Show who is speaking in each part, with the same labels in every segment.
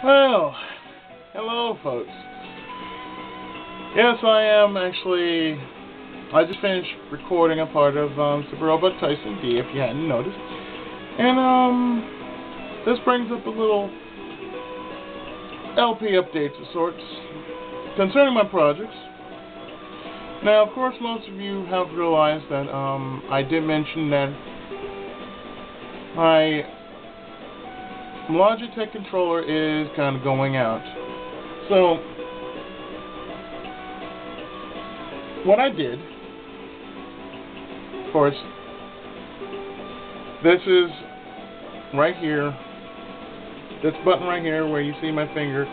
Speaker 1: Well, hello folks. Yes, I am actually, I just finished recording a part of Super Robot Tyson D, if you hadn't noticed. And this brings up a little LP updates of sorts concerning my projects. Now, of course, most of you have realized that I did mention that my Logitech controller is kind of going out. So, what I did, of course, this is right here, this button right here where you see my finger,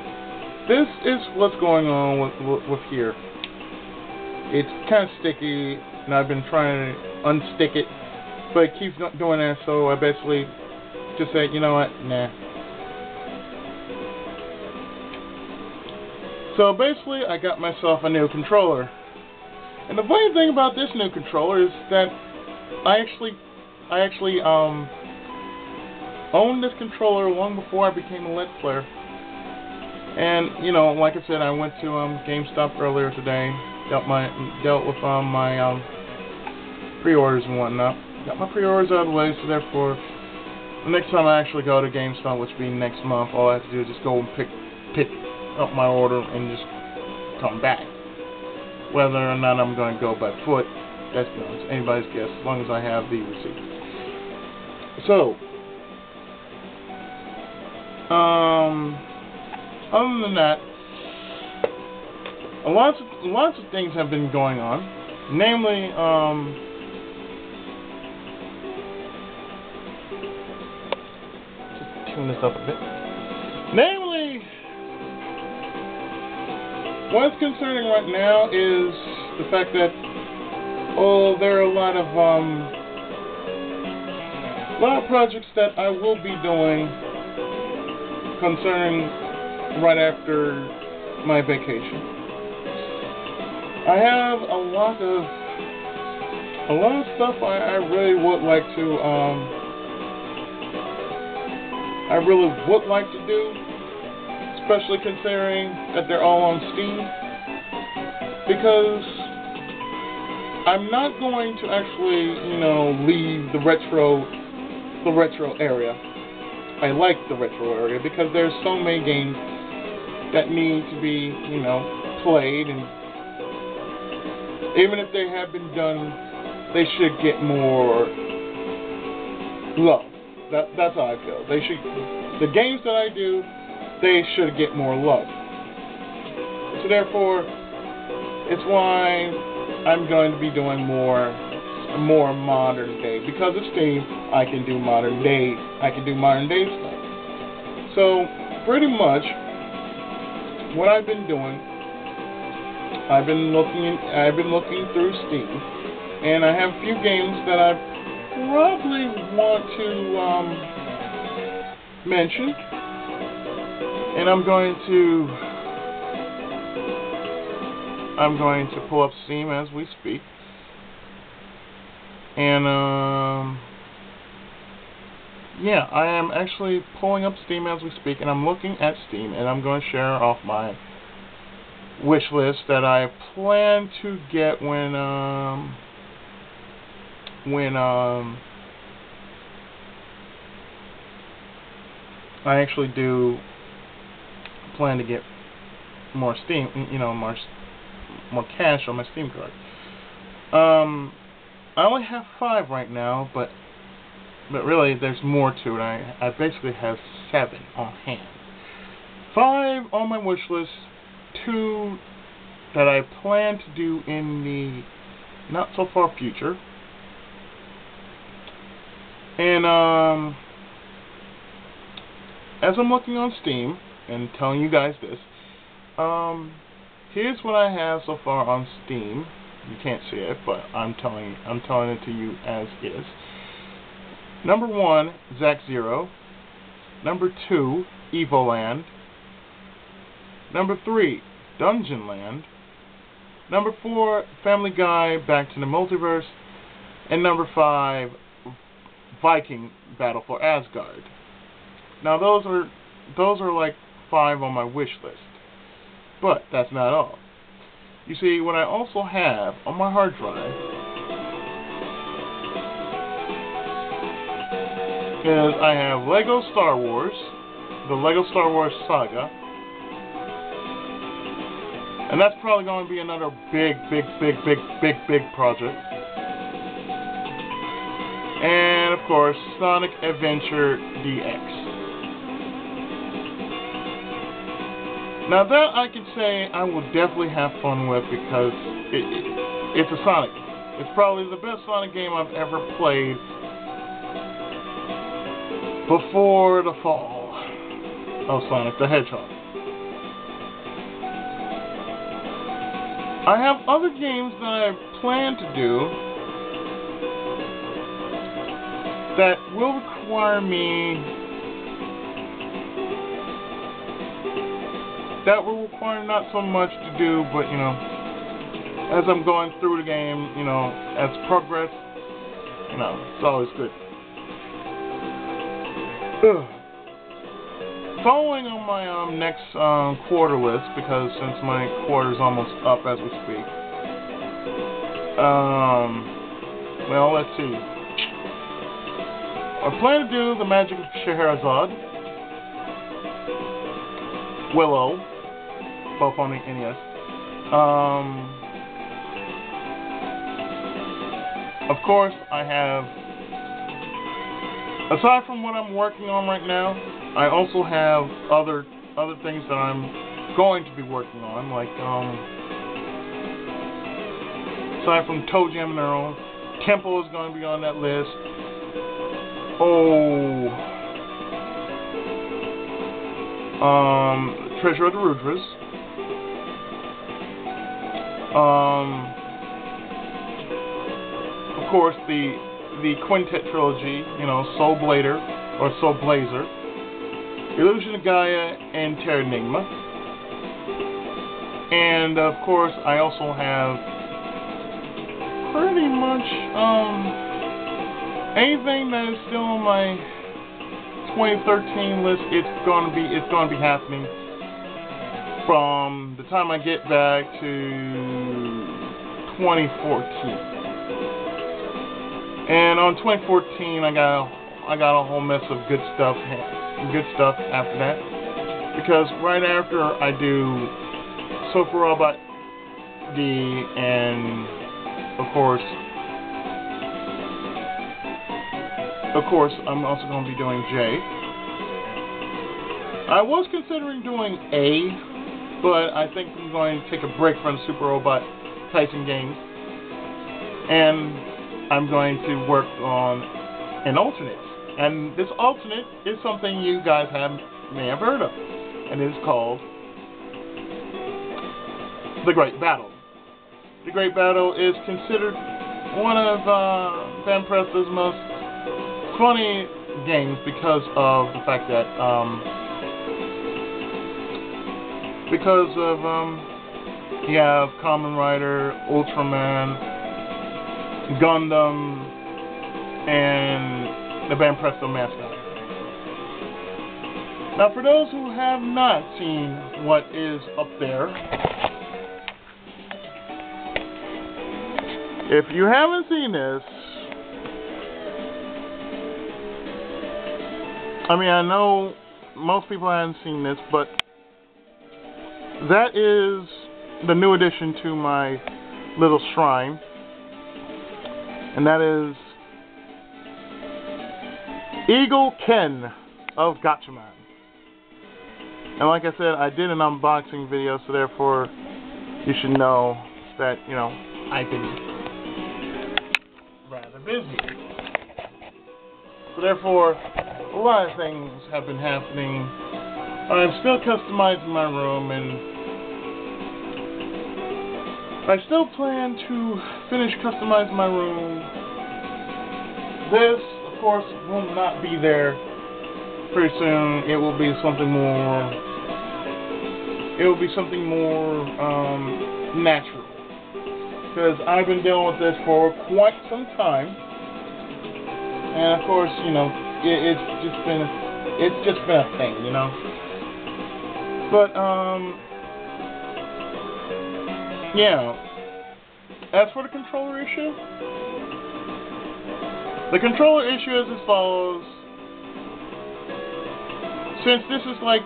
Speaker 1: this is what's going on with here. It's kind of sticky, and I've been trying to unstick it, but it keeps not doing that, so I basically just said, you know what, nah. So basically, I got myself a new controller. And the funny thing about this new controller is that I actually owned this controller long before I became a Let's Player. And you know, like I said, I went to GameStop earlier today, dealt with my pre-orders and whatnot. Got my pre-orders out of the way, so therefore, the next time I actually go to GameStop, which will be next month, all I have to do is just go and pick up my order and just come back. Whether or not I'm going to go by foot, that's anybody's guess, as long as I have the receipt. So, other than that, lots of things have been going on. Namely, just tune this up a bit. Namely, what's concerning right now is the fact that, there are a lot of projects that I will be doing concerning right after my vacation. I have a lot of stuff I really would like to do, especially considering that they're all on Steam, because I'm not going to actually, leave the retro area. I like the retro area because there's so many games that need to be, played, and even if they have been done, they should get more love. That's how I feel. The games that I do, they should get more love. So therefore, it's why I'm going to be doing more modern day. Because of Steam, I can do modern day stuff. So pretty much what I've been doing, I've been looking through Steam, and I have a few games that I probably want to mention. And I'm going to pull up Steam as we speak. And yeah, I am actually pulling up Steam as we speak, and I'm looking at Steam, and I'm going to share off my wish list that I plan to get when I actually do plan to get more Steam, more cash on my Steam card. I only have 5 right now, but really there's more to it. I basically have 7 on hand. 5 on my wish list, 2 that I plan to do in the not so far future. And as I'm looking on Steam and telling you guys this, here's what I have so far on Steam. You can't see it, but I'm telling it to you as is. Number 1, Zack Zero. Number 2, Evoland. Number 3, Dungeon Land. Number 4, Family Guy Back to the Multiverse. And number 5, Viking Battle for Asgard. Now those are like 5 on my wish list. But that's not all. You see, what I also have on my hard drive is I have Lego Star Wars, the Lego Star Wars Saga, and that's probably going to be another big project. And of course, Sonic Adventure DX. Now that I can say I will definitely have fun with because it's a Sonic. It's probably the best Sonic game I've ever played before the fall of Sonic the Hedgehog. I have other games that I plan to do that will require not so much to do, but you know, as I'm going through the game, you know, as progress, you know, it's always good. Following on my next quarter list, because since my quarter is almost up as we speak, well, let's see. I plan to do the Magic of Scheherazade, Willow, both on the NES. Of course, I have, aside from what I'm working on right now, I also have other things that I'm going to be working on, like aside from Toe Jam and Earl, Temple is going to be on that list. Treasure of the Rudras. Of course, the Quintet trilogy, you know, Soul Blader or Soul Blazer, Illusion of Gaia, and Terra Enigma. And of course, I also have pretty much anything that is still on my 2013 list. It's gonna be happening from the time I get back to 2014. And on 2014, I got a whole mess of good stuff after that, because right after I do Super Robot D, and of course I'm also going to be doing J. I was considering doing A, but I think I'm going to take a break from Super Robot Tyson games, and I'm going to work on an alternate. And this alternate is something you guys may have heard of, and it is called The Great Battle. The Great Battle is considered one of Van Presto's most funny games because of the fact that you have Kamen Rider, Ultraman, Gundam, and the Van Presto mascot. Now, for those who have not seen what is up there, if you haven't seen this, I mean, I know most people haven't seen this, but that is the new addition to my little shrine, and that is Eagle Ken of Gatchaman. And like I said, I did an unboxing video, so therefore you should know that, you know, I've been rather busy. So therefore, a lot of things have been happening. I'm still customizing my room, and I still plan to finish customizing my room. This, of course, will not be there pretty soon. It will be something more. It will be something more natural, because I've been dealing with this for quite some time, and of course, you know, it's just been a thing, you know. But, yeah. As for the controller issue, the controller issue is as follows. Since this is like,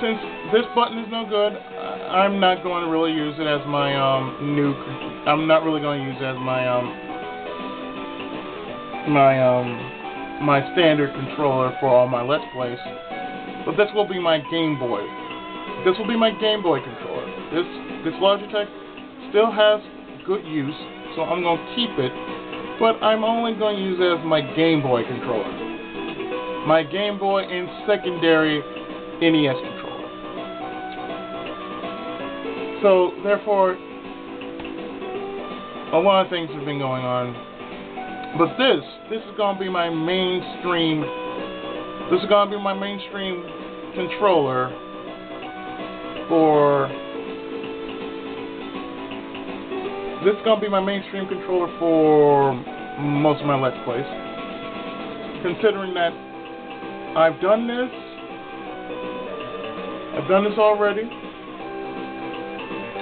Speaker 1: since this button is no good, I'm not going to really use it as my, I'm not really going to use it as my, my standard controller for all my Let's Plays. But this will be my Game Boy. This will be my Game Boy controller. This Logitech still has good use, so I'm going to keep it. But I'm only going to use it as my Game Boy controller. My Game Boy and secondary NES controller. So, therefore, a lot of things have been going on. But this is going to be my mainstream. This is going to be my mainstream controller for. This is going to be my mainstream controller for most of my Let's Plays. Considering that I've done this already.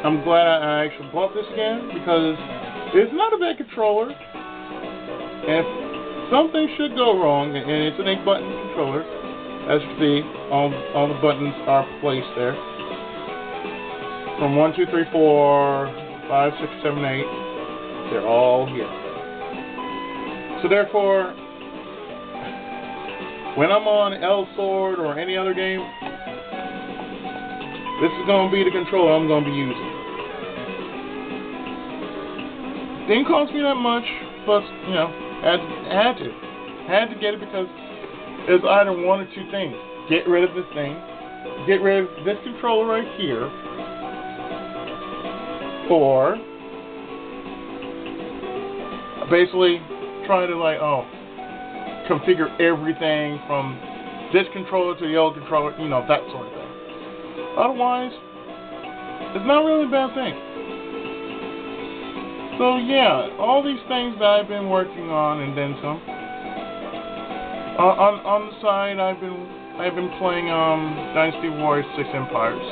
Speaker 1: I'm glad I actually bought this again because it's not a bad controller. And something should go wrong, and it's an 8-button controller. As you see, all the buttons are placed there. From 1, 2, 3, 4, 5, 6, 7, 8. They're all here. So therefore, when I'm on L Sword or any other game, this is going to be the controller I'm going to be using. Didn't cost me that much, but, you know, had to get it because it's either one or two things. Get rid of this thing, get rid of this controller right here, or basically try to configure everything from this controller to the old controller, you know, that sort of thing. Otherwise, it's not really a bad thing. So yeah, all these things that I've been working on and then some. On the side, I've been playing Dynasty Warriors 6 Empires,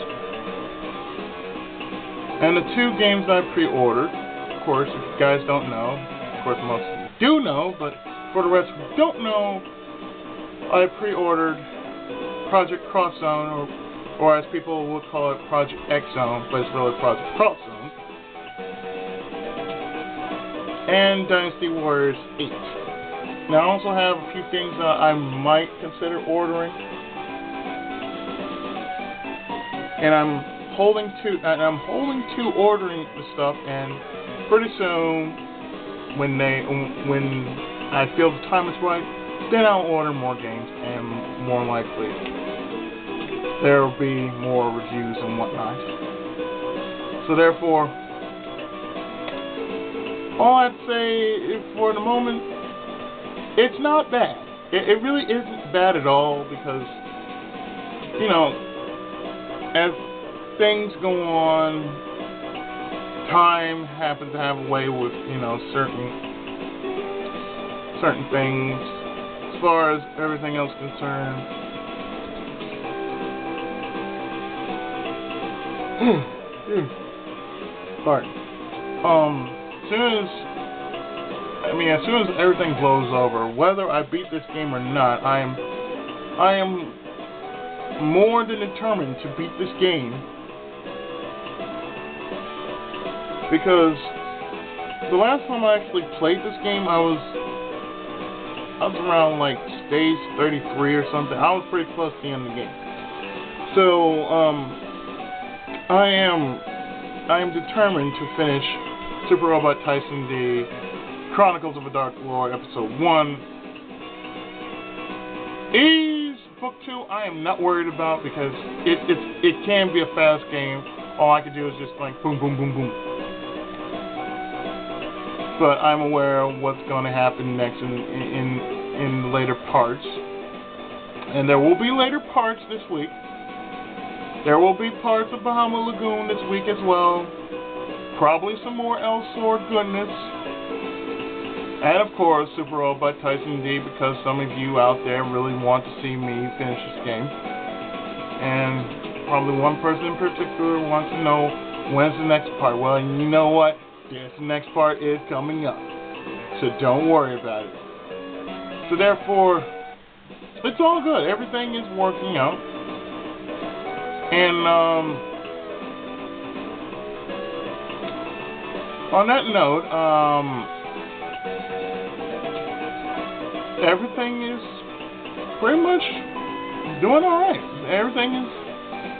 Speaker 1: and the 2 games I pre-ordered. Of course, if you guys don't know, of course most do know, but for the rest who don't know, I pre-ordered Project Cross Zone, or as people would call it, Project X Zone, but it's really Project Cross Zone, and Dynasty Warriors 8. Now I also have a few things that I might consider ordering, and I'm holding to ordering the stuff, and pretty soon, when I feel the time is right, then I'll order more games, and more likely there will be more reviews and whatnot. So therefore, all I'd say for the moment, it's not bad. It really isn't bad at all because, you know, as things go on, time happens to have a way with, you know, certain things as far as everything else concerned. Pardon. As soon as everything blows over, whether I beat this game or not, I am more than determined to beat this game, because the last time I actually played this game, I was around like stage 33 or something. I was pretty close to the end of the game. So I am determined to finish Super Robot Tyson D Chronicles of a Dark Lord Episode 1. Book 2, I am not worried about because it can be a fast game. All I can do is just like boom, boom, boom, boom. But I'm aware of what's going to happen next in the later parts. And there will be later parts this week. There will be parts of Bahama Lagoon this week as well. Probably some more L Sword goodness. And of course, Super Robot Tyson D, because some of you out there really want to see me finish this game. And probably one person in particular wants to know when's the next part. Well, you know what? This next part is coming up. So don't worry about it. So therefore, it's all good. Everything is working out. And on that note, everything is pretty much doing alright. Everything is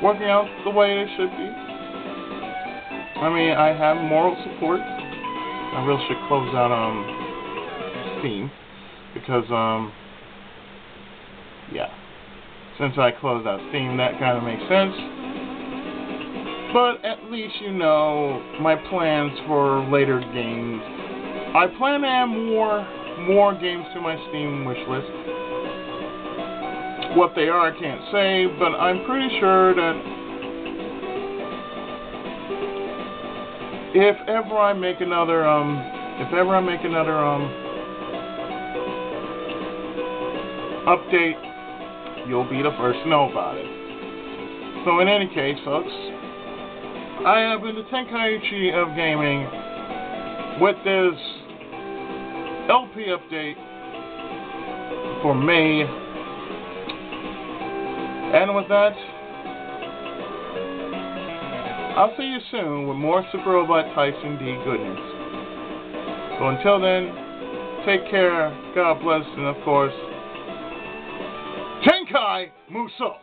Speaker 1: working out the way it should be. I mean, I have moral support. I really should close out Steam because yeah. Since I closed out Steam, that kind of makes sense. But at least you know my plans for later games. I plan to add more games to my Steam wish list. What they are, I can't say, but I'm pretty sure that if ever I make another update, you'll be the first to know about it. So in any case, folks, I have been the Tenkaichi of gaming with this LP update for May. And with that, I'll see you soon with more Super Robot Tyson D goodness. So until then, take care, God bless, and of course, Tenkai Muso!